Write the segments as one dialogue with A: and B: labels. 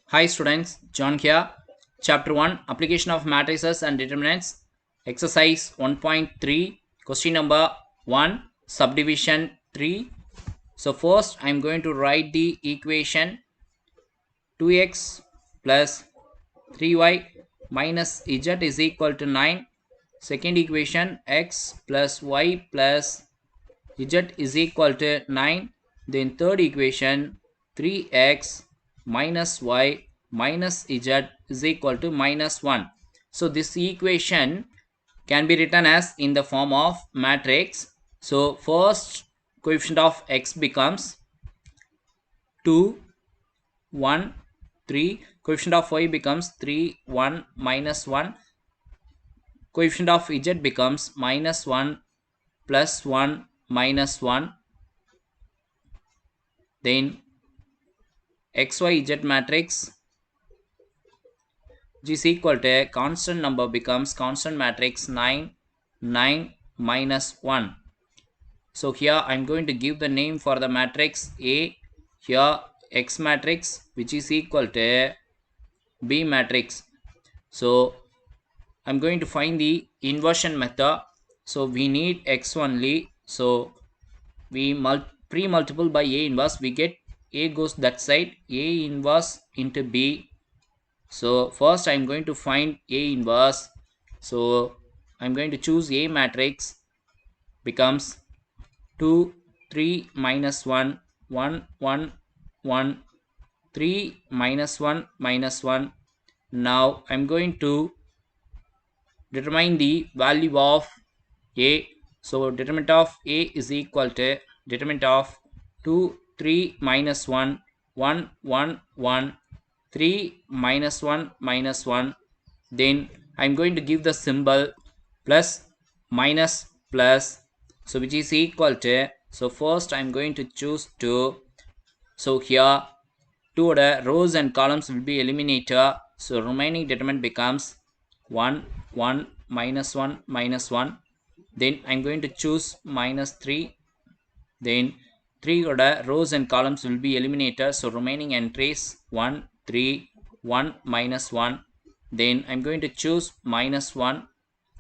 A: Hi students, John here. Chapter 1 Application of Matrices and Determinants. Exercise 1.3, question number 1, subdivision 3. So first I am going to write the equation 2x plus 3y minus z is equal to 9. Second equation x plus y plus z is equal to 9. Then third equation 3x minus y minus z is equal to minus 1. So this equation can be written as in the form of matrix. So first coefficient of x becomes 2, 1, 3. Coefficient of y becomes 3, 1, minus 1. Coefficient of z becomes minus 1, plus 1, minus 1. Then xyz matrix which is equal to a constant number becomes constant matrix 9, 9, minus 1. So here I am going to give the name for the matrix A. Here x matrix which is equal to B matrix. So I am going to find the inversion method. So we need x only. So we pre-multiple by A inverse, we get A goes that side, A inverse into B. So first I am going to find A inverse. So I am going to choose A matrix becomes 2, 3, minus 1, 1, 1, 1, 3, minus 1, minus 1. Now I am going to determine the value of A. So determinant of A is equal to determinant of 2, 3, minus 1, 1, 1, 1, 3, minus 1, minus 1. Then I am going to give the symbol plus, minus, plus. So which is equal to, so first I am going to choose 2. So here 2 rows and columns will be eliminated. So remaining determinant becomes 1, 1, minus 1, minus 1. Then I am going to choose minus 3. Then 3 rows and columns will be eliminated. So remaining entries 1, 3, 1, minus 1. Then I am going to choose minus 1.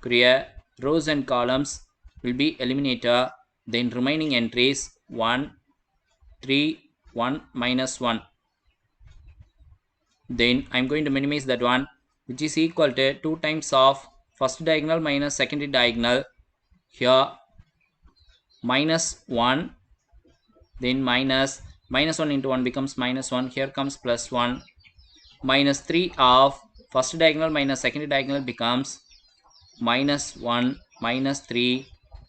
A: Create rows and columns will be eliminated. Then remaining entries 1, 3, 1, minus 1. Then I am going to minimize that one, which is equal to 2 times of first diagonal minus second diagonal. Here minus 1, then minus 1 into 1 becomes minus 1. Here comes plus 1. Minus 3 of first diagonal minus second diagonal becomes minus 1, minus 3.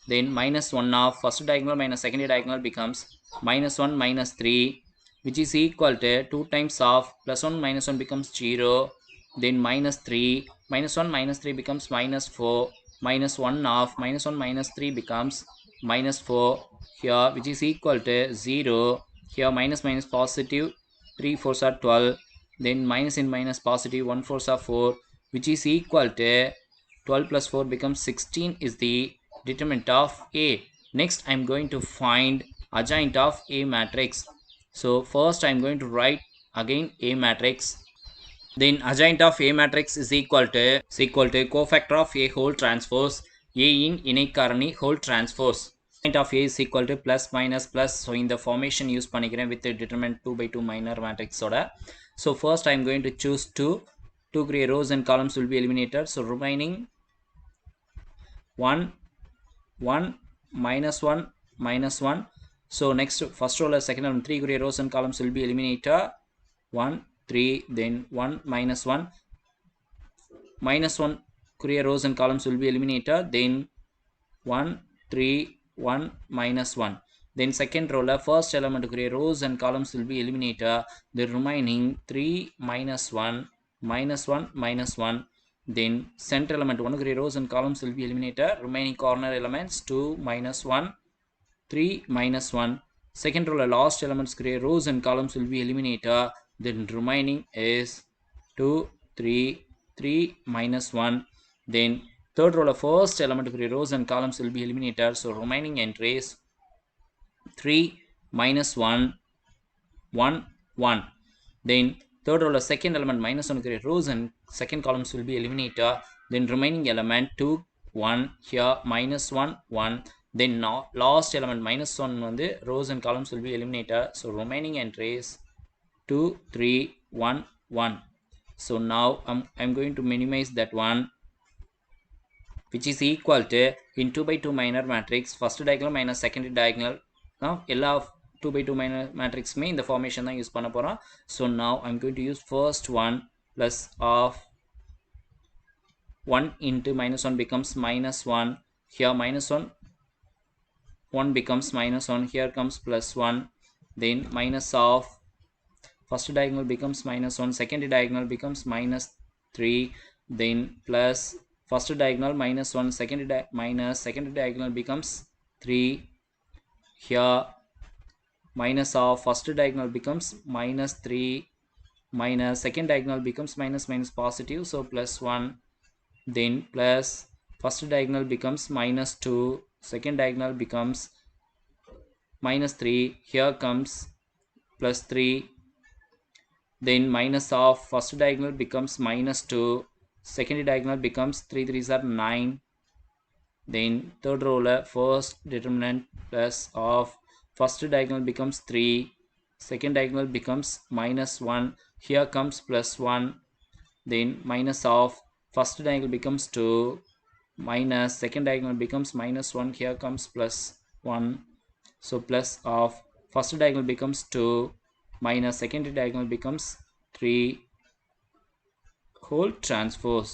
A: Then minus 1 of first diagonal minus second diagonal becomes minus 1, minus 3, which is equal to 2 times of plus 1 minus 1 becomes 0. Then minus 3, minus 1 minus 3 becomes minus 4. Minus 1 of minus 1 minus 3 becomes minus 4 here, which is equal to 0. Here minus minus positive, 3 4s are 12. Then minus in minus positive, 1 4s are 4, which is equal to 12 plus 4 becomes 16 is the determinant of A. Next I am going to find adjoint of A matrix. So first I am going to write again A matrix. Then adjoint of A matrix is equal to cofactor of A whole transpose A in இணைக்காரணி whole transpose. Adjoint of A is equal to plus minus plus. So in the formation use பண்ணிக்கிறேன் with the determinant 2 by 2 minor matrix oda. So first I am going to choose 2 rows and columns will be eliminated. So remaining 1, 1, minus 1, minus 1. So next first row second row 3 rows and columns will be eliminated. 1, 3, then 1, minus 1. Minus 1 rows and columns will be eliminated. Then 1, 3, 1, minus 1. Then second row first element rows and columns will be eliminated. The remaining 3, minus 1, minus 1, minus 1. Then center element 1 rows and columns will be eliminated. Remaining corner elements 2, minus 1, 3, minus 1. Second row last elements rows and columns will be eliminated. Then remaining is 2, 3, 3, minus 1. Then third row first element rows and columns will be eliminated. So remaining entries 3, minus 1, 1, 1. Then third row second element minus 1 rows and second columns will be eliminated. Then remaining element 2 1 here minus 1 1. Then now last element minus 1 on the rows and columns will be eliminated. So remaining entries 2 3 1 1. So now I'm going to minimize that one, which is equal to in 2 by 2 minor matrix first diagonal minus second diagonal. Now எல்லா 2 by 2 minor matrix में இந்த formation தான் use பண்ண போறோம். So now I'm going to use first one plus of 1 into minus 1 becomes minus 1. Here minus 1 1 becomes minus 1. Here comes plus 1. Then minus of first diagonal becomes minus 1. Second diagonal becomes minus 3. Then plus first diagonal minus 1. Second diagonal becomes 3. Here minus of first diagonal becomes minus 3 minus second diagonal becomes minus positive, so plus 1. Then plus first diagonal becomes minus 2. Second diagonal becomes minus 3. Here comes plus 3. Then minus of first diagonal becomes minus 2. Second diagonal becomes 3 3s are 9. Then third row first determinant plus of first diagonal becomes 3. Second diagonal becomes minus 1. Here comes plus 1. Then minus of first diagonal becomes 2. Minus second diagonal becomes minus 1. Here comes plus 1. So plus of first diagonal becomes 2 minus second diagonal becomes 3 whole transpose,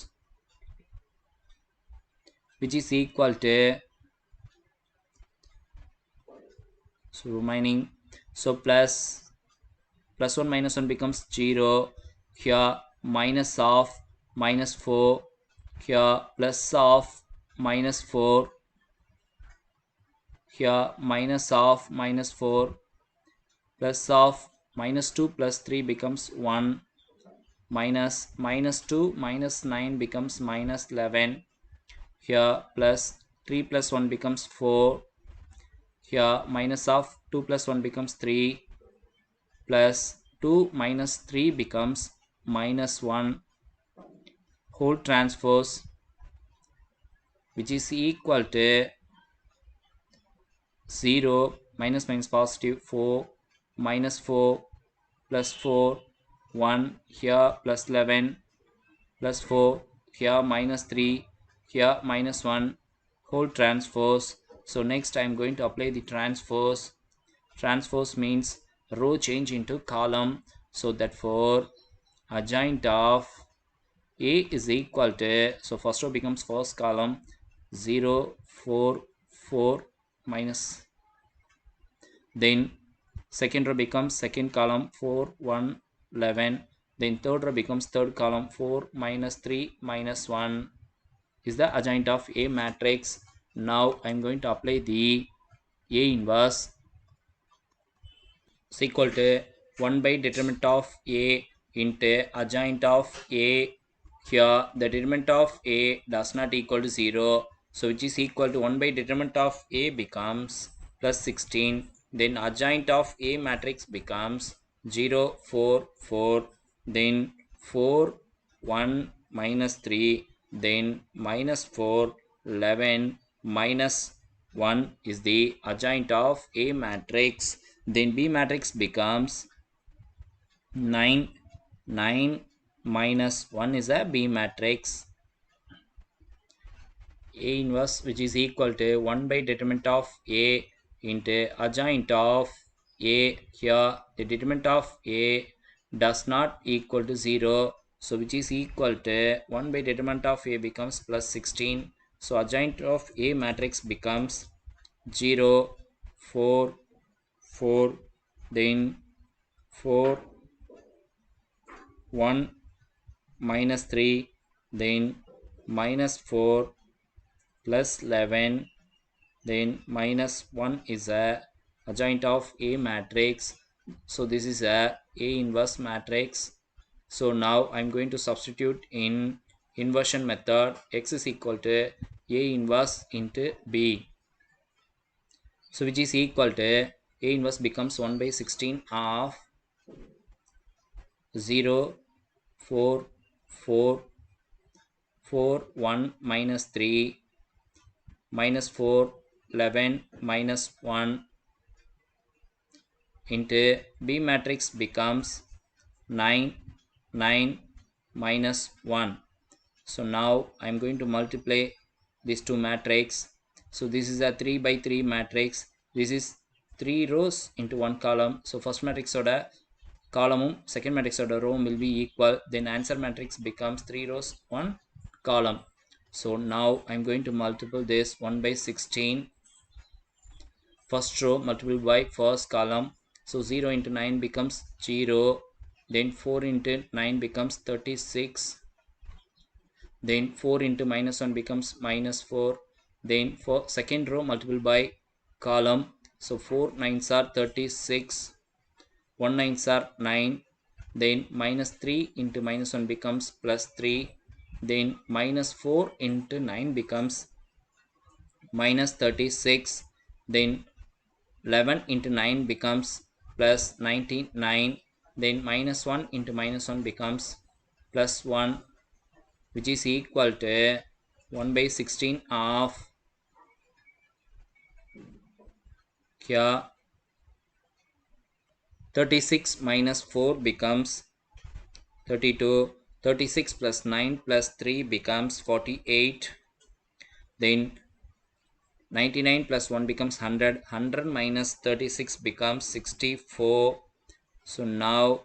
A: which is equal to, so remaining, so plus 1 minus 1 becomes 0. Here minus of minus 4. Here plus of minus 4. Here minus of minus 4. Plus of minus 2 plus 3 becomes 1. Minus 2 minus 9 becomes minus 11. Here plus 3 plus 1 becomes 4. Here minus of 2 plus 1 becomes 3. Plus 2 minus 3 becomes minus 1 whole transpose, which is equal to 0 minus positive 4 minus 4 plus 4 1. Here plus 11 plus 4. Here minus 3. Here minus 1 whole transpose. So next I am going to apply the transpose. Transpose means row change into column. So that for adjoint of A is equal to, so first row becomes first column 0 4 4 minus. Then second row becomes second column 4 1 11. Then third row becomes third column 4 minus 3 minus 1 is the adjoint of A matrix. Now I am going to apply the A inverse is equal to 1 by determinant of A into adjoint of A. Here the determinant of A does not equal to 0, so which is equal to 1 by determinant of A becomes plus 16. Then adjoint of A matrix becomes 0 4 4. Then 4 1 minus 3. Then minus 4 11 minus 1 is the adjoint of A matrix. Then B matrix becomes 9 9 minus 1 is a B matrix. A inverse, which is equal to 1 by determinant of A into adjoint of A. Here the determinant of A does not equal to 0, so which is equal to 1 by determinant of A becomes plus 16. So adjoint of A matrix becomes 0 4 4. Then 4 1 minus 3. Then minus 4 plus 11. Then minus 1 is a adjoint of A matrix. So this is a inverse matrix. So now I'm going to substitute in inversion method. X is equal to A inverse into B, so which is equal to A inverse becomes 1 by 16 of 0, 4, 4, 4, 1, minus 3, minus 4, 11, minus 1 into B matrix becomes 9, 9, minus 1. So now I am going to multiply these two matrix. So this is a 3 by 3 matrix. This is 3 rows into one column. So first matrix order column, second matrix order row will be equal. Then answer matrix becomes 3 rows, 1 column. So now I am going to multiply this 1 by 16. First row multiplied by first column. So 0 into 9 becomes 0. Then 4 into 9 becomes 36. Then 4 into minus 1 becomes minus 4. Then for second row multiplied by column. So 4 9s are 36. 1 9s are 9. Then minus 3 into minus 1 becomes plus 3. Then minus 4 into 9 becomes minus 36. Then 11 into 9 becomes plus 99. Then minus 1 into minus 1 becomes plus 1, which is equal to 1 by 16 of here 36 minus 4 becomes 32. 36 plus 9 plus 3 becomes 48. Then 99 plus 1 becomes 100. 100 minus 36 becomes 64. So now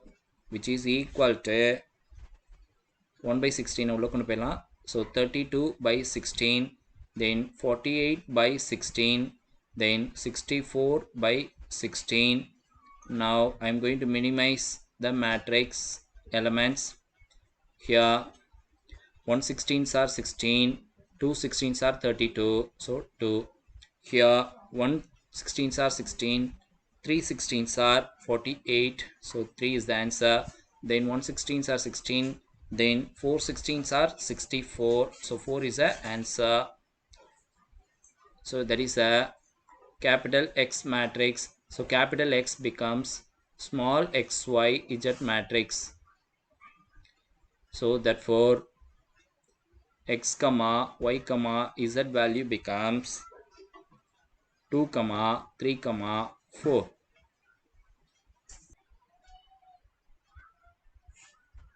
A: which is equal to 1 by 16 உள்ள கொண்டு போயிடலாம். So 32 by 16, then 48 by 16, then 64 by 16. Now I am going to minimize the matrix elements. Here 1 16s are 16, 2 16s are 32, so 2. Here 1 16s are 16, 3 16s are 48, so 3 is the answer. Then 1 16s are 16, then 4 16s are 64, so 4 is the answer. So that is a capital X matrix. So capital X becomes small xyz matrix. So therefore x comma y comma z value becomes 2 comma 3 comma 4.